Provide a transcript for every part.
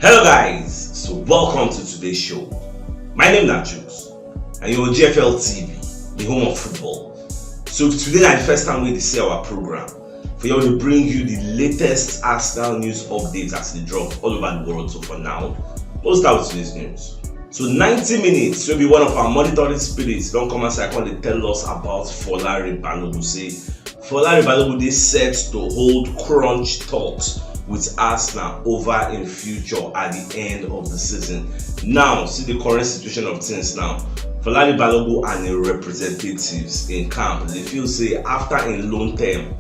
Hello guys, so welcome to today's show. My name is CHUKS and you're GFL TV, the home of football. So today is the first time we see our program for you to bring you the latest Arsenal news updates as they drop all over the world. So for now, we'll start with today's news. So 90 minutes will be one of our monitoring spirits. Don't come outside when they tell us about Balogun. Say Balogun is set to hold crunch talks with Arsenal over in future at the end of the season. Now, see the current situation of things now. Balogun and the representatives in camp, they feel say after a loan term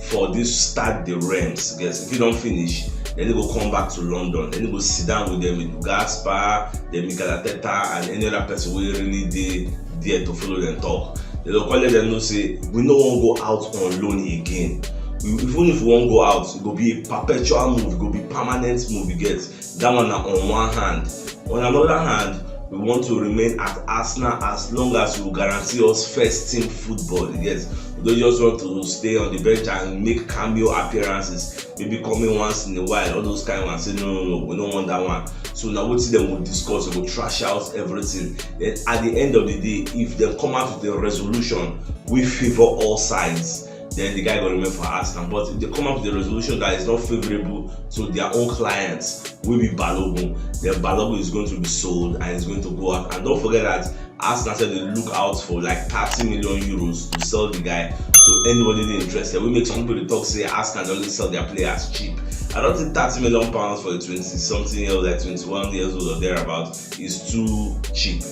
for this start the Rams, guess if you don't finish, then they go come back to London. Then they go sit down with them with Gaspar, then Mikel Arteta, and any other person who really there to follow them talk. They don't call them know say we no want go out on loan again. Even if we won't go out, it will be a perpetual move, it will be permanent move. You get that one on one hand. On another hand, we want to remain at Arsenal as long as you guarantee us first team football. You get we don't just want to stay on the bench and make cameo appearances, maybe coming once in a while, all those kind of ones. Say no, we don't want that one. So now what them will discuss, we will trash out everything. Then at the end of the day, if they come out with a resolution, we favor all sides, then the guy will remain for Arsenal. But if they come up with a resolution that is not favorable to their own clients, will be Balogun, then Balogun is going to be sold and is going to go out. And don't forget that Arsenal said they look out for like 30 million euros to sell the guy. So anybody interested, we make some people talk say Arsenal only sell their players cheap. I don't think 30 million pounds for a 20-something year old, like 21 years old or thereabout, is too cheap.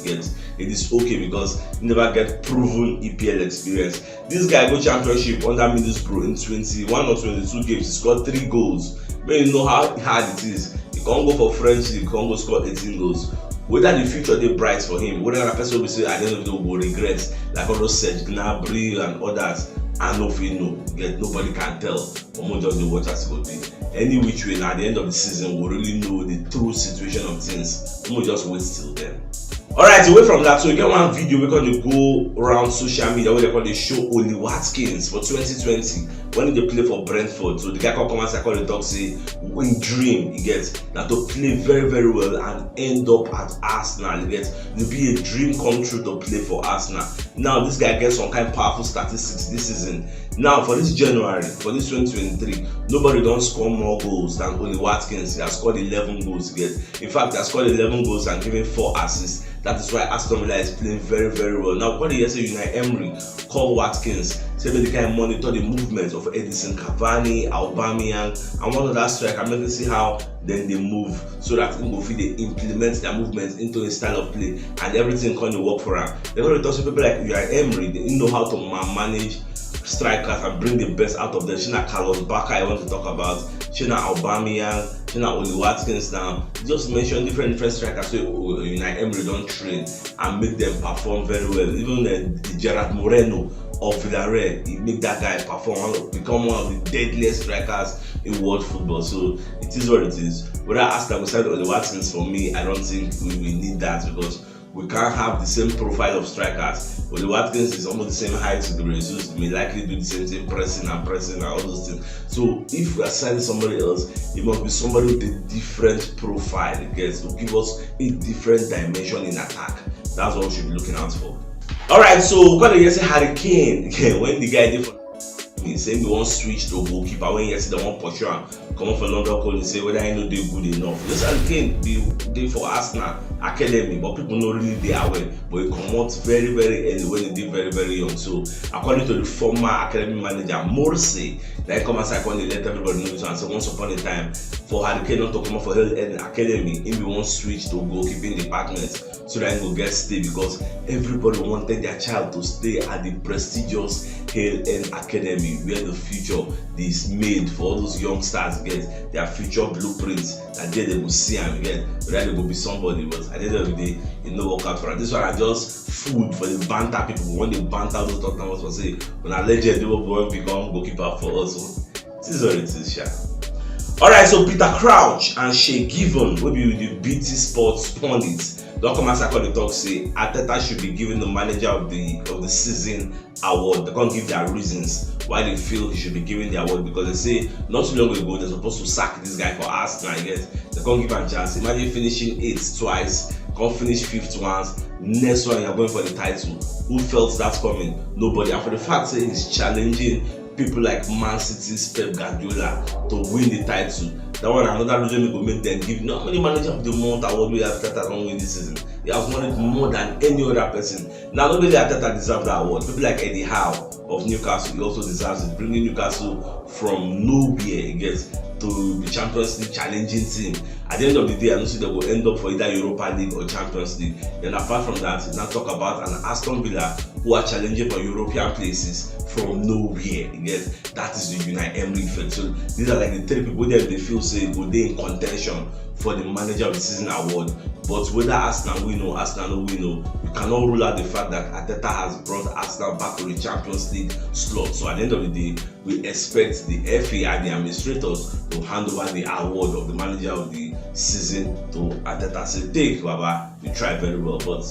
It is okay because you never get proven EPL experience. This guy go championship under Middlesbrough in 21 or 22 games, he scored 3 goals. But you know how hard it is. You can't go for French League, you can't go score 18 goals. Whether the future they bright for him, whether a person will say at the end of the day will regret, like all those Serge Gnabry and others, I know if you know, nobody can tell. But just the watch as it will be. Any which way, at the end of the season, we'll really know the true situation of things. We'll just wait till then. Alright, away from that, so you get one video we're going to go around social media where they call the show Watkins for 2020 when they play for Brentford. So the guy come and I call the talk say in dream he gets that to play very very well and end up at Arsenal. He gets to be a dream come true to play for Arsenal. Now this guy gets some kind of powerful statistics this season. Now for this January, for this 2023, nobody don't score more goals than Watkins. He has scored 11 goals. In fact, he has scored 11 goals and given 4 assists. That is why Aston Villa is playing very very well. Now, when yesterday Unai Emery called Watkins, said they can monitor the movements of Edison Cavani, Aubameyang, and one of that striker, make them see how then they move so that they implement their movements into a style of play and everything can work for them. They're going to talk to people like Unai Emery. They know how to manage strikers and bring the best out of them. Shina Carlos Bacca, I want to talk about. Shina Aubameyang, Shina Watkins. Now, just mention different strikers. So Unai Emery don't train and make them perform very well. Even Gerard Moreno of Villarreal, he make that guy perform, become one of the deadliest strikers in world football. So it is what it is. Whether Arsenal will side on the Watkins, for me, I don't think we need that because we can't have the same profile of strikers. But the Watkins is almost the same height to the Jesus, may likely do the same thing, pressing and all those things. So if we are signing somebody else, it must be somebody with a different profile, I guess, to give us a different dimension in attack. That's what we should be looking out for. Alright, so when you say Harry Kane, when the guy did for he say we won't switch to goalkeeper, when you see the one push come up for London call and say whether I know they're good enough. Just Harry Kane they for Arsenal academy, but people not really they are well, but he come out very very early when he did very very young. So according to the former academy manager Morrissey, that come aside when they let everybody know. And so once upon a time for Harry Kane not to come up for Hill End Academy, if we won't switch to goalkeeping department so that he will get stay, because everybody wanted their child to stay at the prestigious Hill End Academy where the future is made for all those young stars get their future blueprints, and there they will see and get whether they will be somebody. But at the end of the day, it no work out for them. This one are just food for the banter people. When they banter those Tottenham for say when a legend they will become goalkeeper for us. So this is what it is, Sha. Alright, so Peter Crouch and Shea Given will be with the BT Sports pundits. Don't come as I call the talk say Arteta should be given the manager of the season award. They're gonna give their reasons why they feel he should be given the award, because they say not too long ago they're supposed to sack this guy for Arsenal. I guess they're gonna give him a chance. Imagine finishing 8th twice, can't finish 5th once. Next one you're going for the title. Who felt that's coming? Nobody. And for the fact that he's challenging people like Man City's Pep Guardiola to win the title, that one another reason will make them give. Not many manager of the month award we have Arteta don't win this season. He has won it more than any other person. Now not only Arteta deserves that award, people like Eddie Howe of Newcastle, he also deserves it, bringing Newcastle from nowhere, he gets to the Champions League challenging team. At the end of the day, I don't see they will end up for either Europa League or Champions League. Then apart from that, now talk about an Aston Villa who are challenging for European places from nowhere. Yes, that is the Unai Emery effect. So these are like the 3 people that they feel say go they in contention for the manager of the season award. But whether Arsenal win or Arsenal no win, you cannot rule out the fact that Arteta has brought Arsenal back to the Champions League slot. So at the end of the day, we expect the FA and the administrators to hand over the award of the manager of the season to Arteta. Say, take Baba, you try very well, but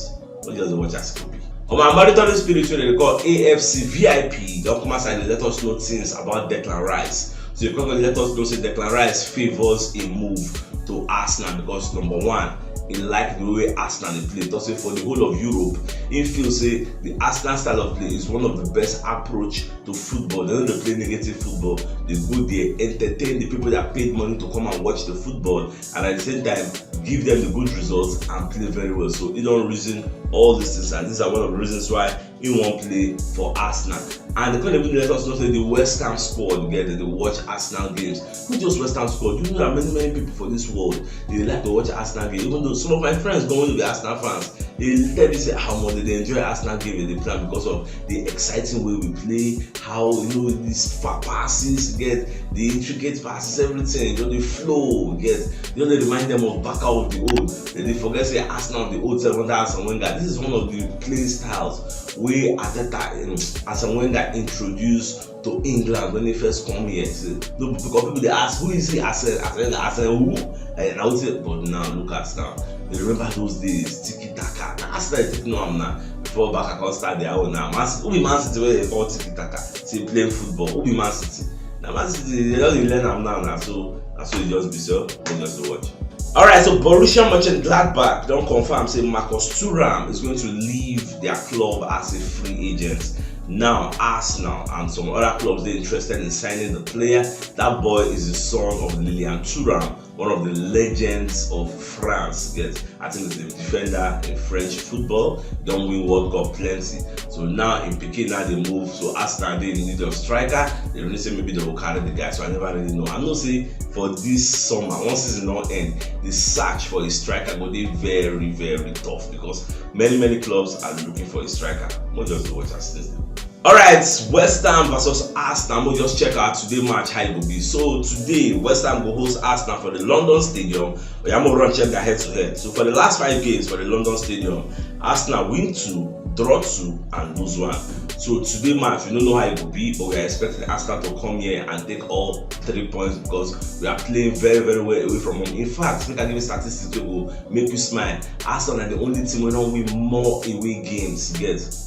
what just watch as it could be. On my monitoring spirit, they call AFC VIP, they'll come outside and let us know things about Declan Rice. So you can let us know say Declan Rice favors a move to Arsenal because number one, he like the way Arsenal play. Also for the whole of Europe, he feels say the Arsenal style of play is one of the best approach to football. They don't play negative football. They go there, entertain the people that paid money to come and watch the football, and at the same time give them the good results and play very well. So he don't reason all these things, and these are one of the reasons why he won't play for Arsenal. And they can't even let us know say the West Ham squad together, they watch Arsenal games. Not just West Ham squad, you know that many people for this world they like to watch Arsenal games. Even though some of my friends don't want to be Arsenal fans, they tell me say how much they enjoy Arsenal game they play because of the exciting way we play, how these far passes get, the intricate passes, everything, the flow get. They remind them of back out of the old. They forget say Arsenal of the old 7 Arsene Wenger. This is one of the playing styles where Arteta Arsene Wenger introduced to England when they first come here. So, because people they ask who is he? Arsene who? And I would say, but now look at now. They remember those days, tiki taka. Now Arsenal is taking on now. Before back I can start their own now. Who be Man City where they call tiki taka? Say playing football. Who be Man City? Now Man City they don't learn them now. So that's what it just be so. They just to watch. Alright, so Borussia Mönchengladbach don't confirm say Marcus Thuram is going to leave their club as a free agent. Now Arsenal and some other clubs they're interested in signing the player. That boy is the son of Lilian Thuram, one of the legends of France. Yes, I think it's a defender in French football. Don't win World Cup plenty. So now in Pekin now they move. So Arsenal they need a striker. They really say maybe they will carry the guy. So I never really know. I'm not saying for this summer, once season not end, the search for a striker will be very, very tough because many clubs are looking for a striker. Not just to watch us. Alright, West Ham versus Arsenal. We'll just check out today's match how it will be. So today, West Ham will host Arsenal for the London Stadium. We are going to run check their head-to-head. So for the last 5 games for the London Stadium, Arsenal win 2, draw 2, and lose 1. So today match, we don't know how it will be, but we are expecting Arsenal to come here and take all 3 points because we are playing very, very well away from home. In fact, I can give you statistics that will make you smile. Arsenal are the only team who don't win more away games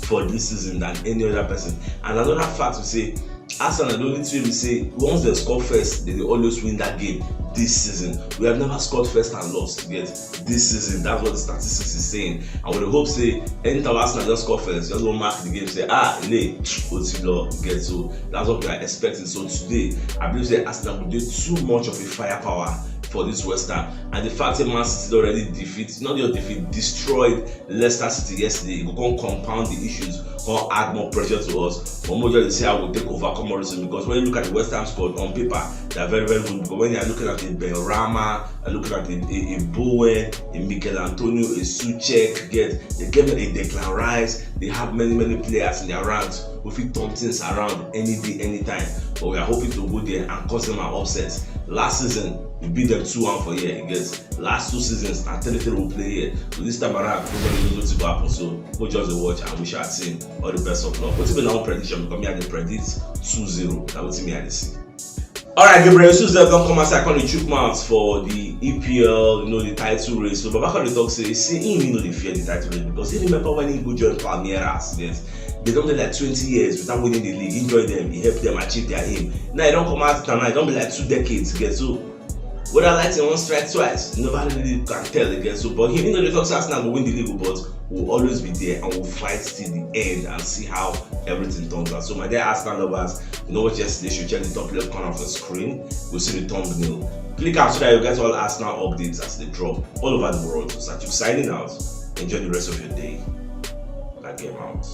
for this season than any other person. And another fact we say, Arsenal are the only team we say once they score first, they always win that game. This season, we have never scored first and lost this season. That's what the statistics is saying. And with the hope say, anytime Arsenal just score first, just don't mark the game, say, so that's what we are expecting. So today, I believe that Arsenal will do too much of a firepower for this West Ham, and the fact that Man City already destroyed Leicester City yesterday, it will compound the issues or add more pressure to us. But more just say I will take over Comorison because when you look at the West Ham squad on paper, they are very, very good. But when you are looking at a Benrahma, looking at a Bowen, a Mikel Antonio, a Souček, they gave a Declan Rice, they have many players in their ranks who fit turn things around any day, anytime. But we are hoping to go there and cause them an upset. Last season, we beat them 2-1 for here. Last 2 seasons, and 3-3 will play here. So this time around, nobody knows what's going to happen. So we'll just watch and we shall see all the best of luck. What's been our prediction? Because me I predict 2-0. That would see me at the see. Alright, Gabriel Jesus don't come outside come the chook mouth for the EPL, the title race. So Babaka the talk say him the fear the title race because he remember when he go join Palmeiras. Yes. They don't be like 20 years without winning the league. He joined them, he helped them achieve their aim. Now he don't come out now, it don't be like 2 decades again. So whether Lighting won't strike twice, nobody really can tell again. So but him the talk Arsenal will win the league, but we'll always be there and we'll fight till the end and see how everything turns out. So my dear Arsenal lovers, what yesterday, you should check the top left corner of the screen. We'll see the thumbnail. Click out so that you get all Arsenal updates as they drop all over the world. So CHUKS signing out. Enjoy the rest of your day. That game out.